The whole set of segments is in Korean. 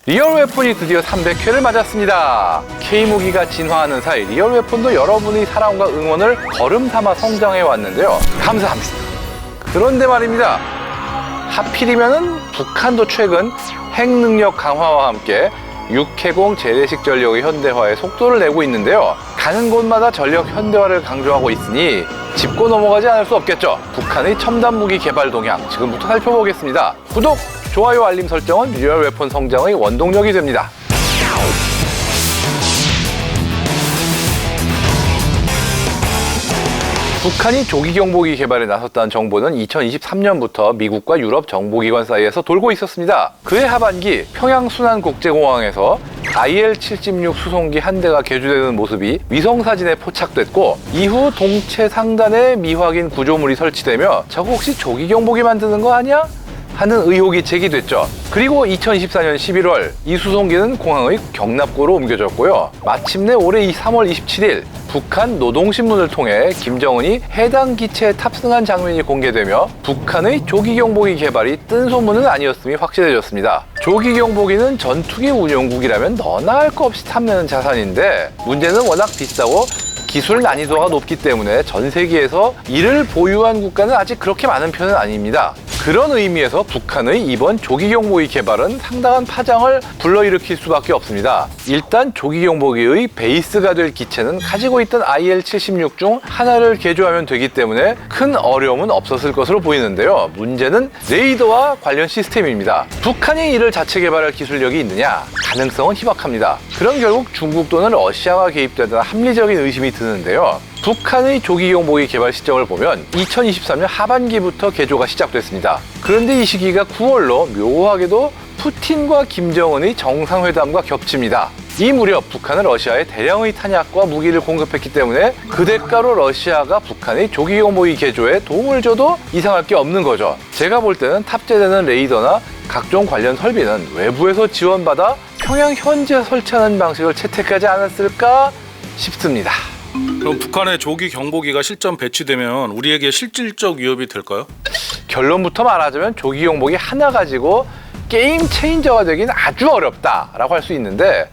리얼 웨폰이 드디어 300회를 맞았습니다. K무기가 진화하는 사이 리얼 웨폰도 여러분의 사랑과 응원을 걸음 삼아 성장해 왔는데요. 감사합니다. 그런데 말입니다. 하필이면은 북한도 최근 핵 능력 강화와 함께 육해공 재래식 전력의 현대화에 속도를 내고 있는데요. 가는 곳마다 전력 현대화를 강조하고 있으니 짚고 넘어가지 않을 수 없겠죠. 북한의 첨단 무기 개발 동향 지금부터 살펴보겠습니다. 구독, 좋아요, 알림 설정은 리얼 웨폰 성장의 원동력이 됩니다. 북한이 조기 경보기 개발에 나섰다는 정보는 2023년부터 미국과 유럽 정보기관 사이에서 돌고 있었습니다. 그해 하반기 평양 순안국제공항에서 IL-76 수송기 한 대가 개조되는 모습이 위성사진에 포착됐고, 이후 동체 상단에 미확인 구조물이 설치되며 저거 혹시 조기 경보기 만드는 거 아니야? 하는 의혹이 제기됐죠. 그리고 2024년 11월 이 수송기는 공항의 경납고로 옮겨졌고요. 마침내 올해 3월 27일 북한 노동신문을 통해 김정은이 해당 기체에 탑승한 장면이 공개되며 북한의 조기경보기 개발이 뜬 소문은 아니었음이 확실해졌습니다. 조기경보기는 전투기 운용국이라면 너나 할 거 없이 탐내는 자산인데, 문제는 워낙 비싸고 기술 난이도가 높기 때문에 전 세계에서 이를 보유한 국가는 아직 그렇게 많은 편은 아닙니다. 그런 의미에서 북한의 이번 조기경보기 개발은 상당한 파장을 불러일으킬 수밖에 없습니다. 일단 조기경보기의 베이스가 될 기체는 가지고 있던 IL-76 중 하나를 개조하면 되기 때문에 큰 어려움은 없었을 것으로 보이는데요. 문제는 레이더와 관련 시스템입니다. 북한이 이를 자체 개발할 기술력이 있느냐? 가능성은 희박합니다. 그럼 결국 중국 또는 러시아가 개입되다는 합리적인 의심이 드는데요. 북한의 조기경보기 개발 시점을 보면 2023년 하반기부터 개조가 시작됐습니다. 그런데 이 시기가 9월로 묘하게도 푸틴과 김정은의 정상회담과 겹칩니다. 이 무렵 북한은 러시아에 대량의 탄약과 무기를 공급했기 때문에 그 대가로 러시아가 북한의 조기경보기 개조에 도움을 줘도 이상할 게 없는 거죠. 제가 볼 때는 탑재되는 레이더나 각종 관련 설비는 외부에서 지원받아 평양 현지에 설치하는 방식을 채택하지 않았을까 싶습니다. 그럼 북한의 조기 경보기가 실전 배치되면 우리에게 실질적 위협이 될까요? 결론부터 말하자면 조기 경보기 하나 가지고 게임 체인저가 되긴 아주 어렵다라고 할 수 있는데,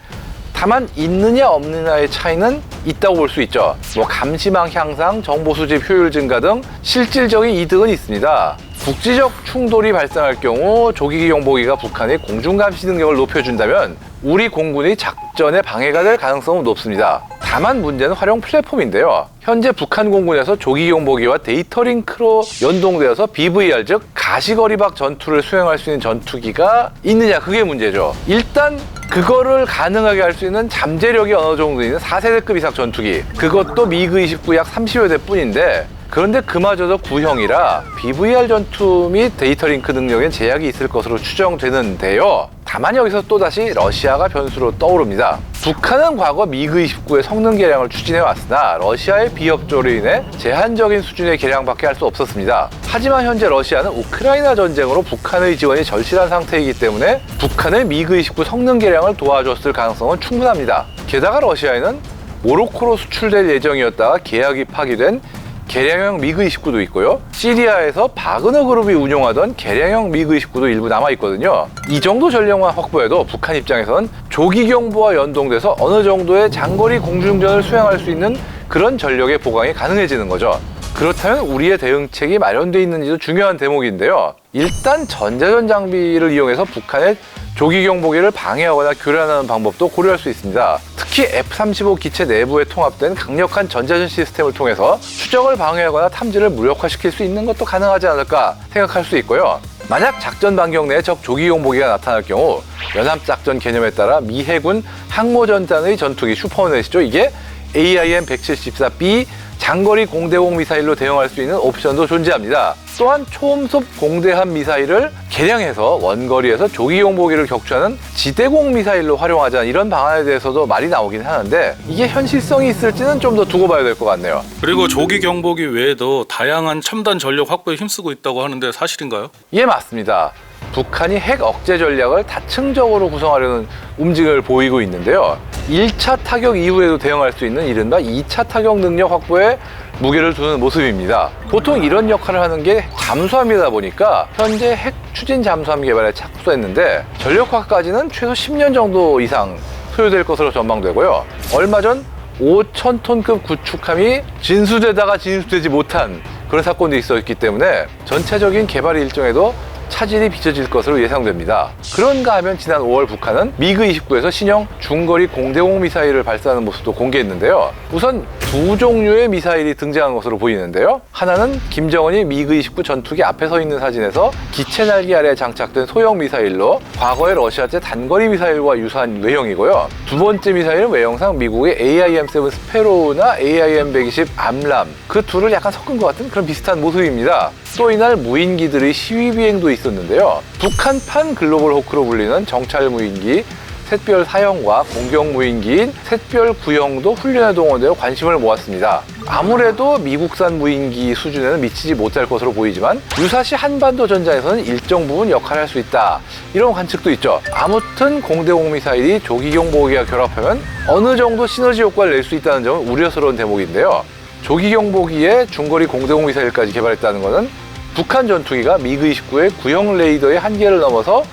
다만 있느냐 없느냐의 차이는 있다고 볼 수 있죠. 감시망 향상, 정보 수집 효율 증가 등 실질적인 이득은 있습니다. 국지적 충돌이 발생할 경우 조기 경보기가 북한의 공중 감시 능력을 높여준다면 우리 공군의 작전에 방해가 될 가능성은 높습니다. 다만 문제는 활용 플랫폼인데요. 현재 북한 공군에서 조기 경보기와 데이터 링크로 연동되어서 BVR, 즉 가시거리박 전투를 수행할 수 있는 전투기가 있느냐, 그게 문제죠. 일단 그거를 가능하게 할 수 있는 잠재력이 어느 정도 있는 4세대급 이상 전투기, 그것도 미그-29 약 30여 대 뿐인데, 그런데 그마저도 구형이라 BVR 전투 및 데이터 링크 능력엔 제약이 있을 것으로 추정되는데요. 다만 여기서 또다시 러시아가 변수로 떠오릅니다. 북한은 과거 미그-29의 성능 개량을 추진해왔으나 러시아의 비협조로 인해 제한적인 수준의 개량밖에 할 수 없었습니다. 하지만 현재 러시아는 우크라이나 전쟁으로 북한의 지원이 절실한 상태이기 때문에 북한의 미그-29 성능 개량을 도와줬을 가능성은 충분합니다. 게다가 러시아에는 모로코로 수출될 예정이었다가 계약이 파기된 개량형 미그-29도 있고요. 시리아에서 바그너 그룹이 운용하던 개량형 미그-29도 일부 남아있거든요. 이 정도 전력만 확보해도 북한 입장에서는 조기 경보와 연동돼서 어느 정도의 장거리 공중전을 수행할 수 있는 그런 전력의 보강이 가능해지는 거죠. 그렇다면 우리의 대응책이 마련되어 있는지도 중요한 대목인데요. 일단 전자전 장비를 이용해서 북한의 조기 경보기를 방해하거나 교란하는 방법도 고려할 수 있습니다. 특히 F-35 기체 내부에 통합된 강력한 전자전 시스템을 통해서 추적을 방해하거나 탐지를 무력화시킬 수 있는 것도 가능하지 않을까 생각할 수 있고요. 만약 작전 반경 내에 적 조기 경보기가 나타날 경우 연합작전 개념에 따라 미 해군 항모전단의 전투기 슈퍼호넷이죠. 이게 AIM-174B 장거리 공대공 미사일로 대응할 수 있는 옵션도 존재합니다. 또한 초음속 공대함 미사일을 개량해서 원거리에서 조기 경보기를 격추하는 지대공 미사일로 활용하자는 이런 방안에 대해서도 말이 나오긴 하는데, 이게 현실성이 있을지는 좀 더 두고 봐야 될 것 같네요. 그리고 조기 경보기 외에도 다양한 첨단 전력 확보에 힘쓰고 있다고 하는데 사실인가요? 예, 맞습니다. 북한이 핵 억제 전략을 다층적으로 구성하려는 움직임을 보이고 있는데요. 1차 타격 이후에도 대응할 수 있는 이른바 2차 타격 능력 확보에 무게를 두는 모습입니다. 보통 이런 역할을 하는 게 잠수함이다 보니까 현재 핵 추진 잠수함 개발에 착수했는데 전력화까지는 최소 10년 정도 이상 소요될 것으로 전망되고요. 얼마 전 5,000톤급 구축함이 진수되다가 진수되지 못한 그런 사건도 있었기 때문에 전체적인 개발 일정에도 차질이 빚어질 것으로 예상됩니다. 그런가 하면 지난 5월 북한은 미그-29에서 신형 중거리 공대공 미사일을 발사하는 모습도 공개했는데요. 우선 두 종류의 미사일이 등장한 것으로 보이는데요. 하나는 김정은이 미그-29 전투기 앞에 서 있는 사진에서 기체 날개 아래에 장착된 소형 미사일로 과거의 러시아제 단거리 미사일과 유사한 외형이고요. 두 번째 미사일은 외형상 미국의 AIM-7 스페로우나 AIM-120 암람 그 둘을 약간 섞은 것 같은 그런 비슷한 모습입니다. 또 이날 무인기들의 시위 비행도 있었는데요. 북한판 글로벌 호크로 불리는 정찰 무인기 샛별 4형과 공격 무인기인 샛별 9형도 훈련에 동원되어 관심을 모았습니다. 아무래도 미국산 무인기 수준에는 미치지 못할 것으로 보이지만 유사시 한반도 전장에서는 일정 부분 역할을 할 수 있다. 이런 관측도 있죠. 아무튼 공대공 미사일이 조기경 보기와 결합하면 어느 정도 시너지 효과를 낼 수 있다는 점은 우려스러운 대목인데요. 조기경 보기에 중거리 공대공 미사일까지 개발했다는 것은 북한 전투기가 미그-29의 구형 레이더의 한계를 넘어서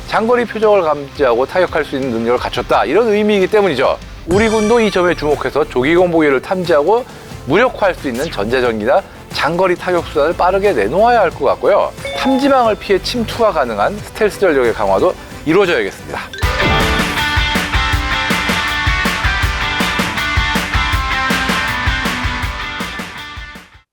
장거리 표적을 감지하고 타격할 수 있는 능력을 갖췄다. 이런 의미이기 때문이죠. 우리 군도 이 점에 주목해서 조기경 보기를 탐지하고 무력화할 수 있는 전자전기나 장거리 타격 수단을 빠르게 내놓아야 할 것 같고요. 탐지망을 피해 침투가 가능한 스텔스 전력의 강화도 이루어져야겠습니다.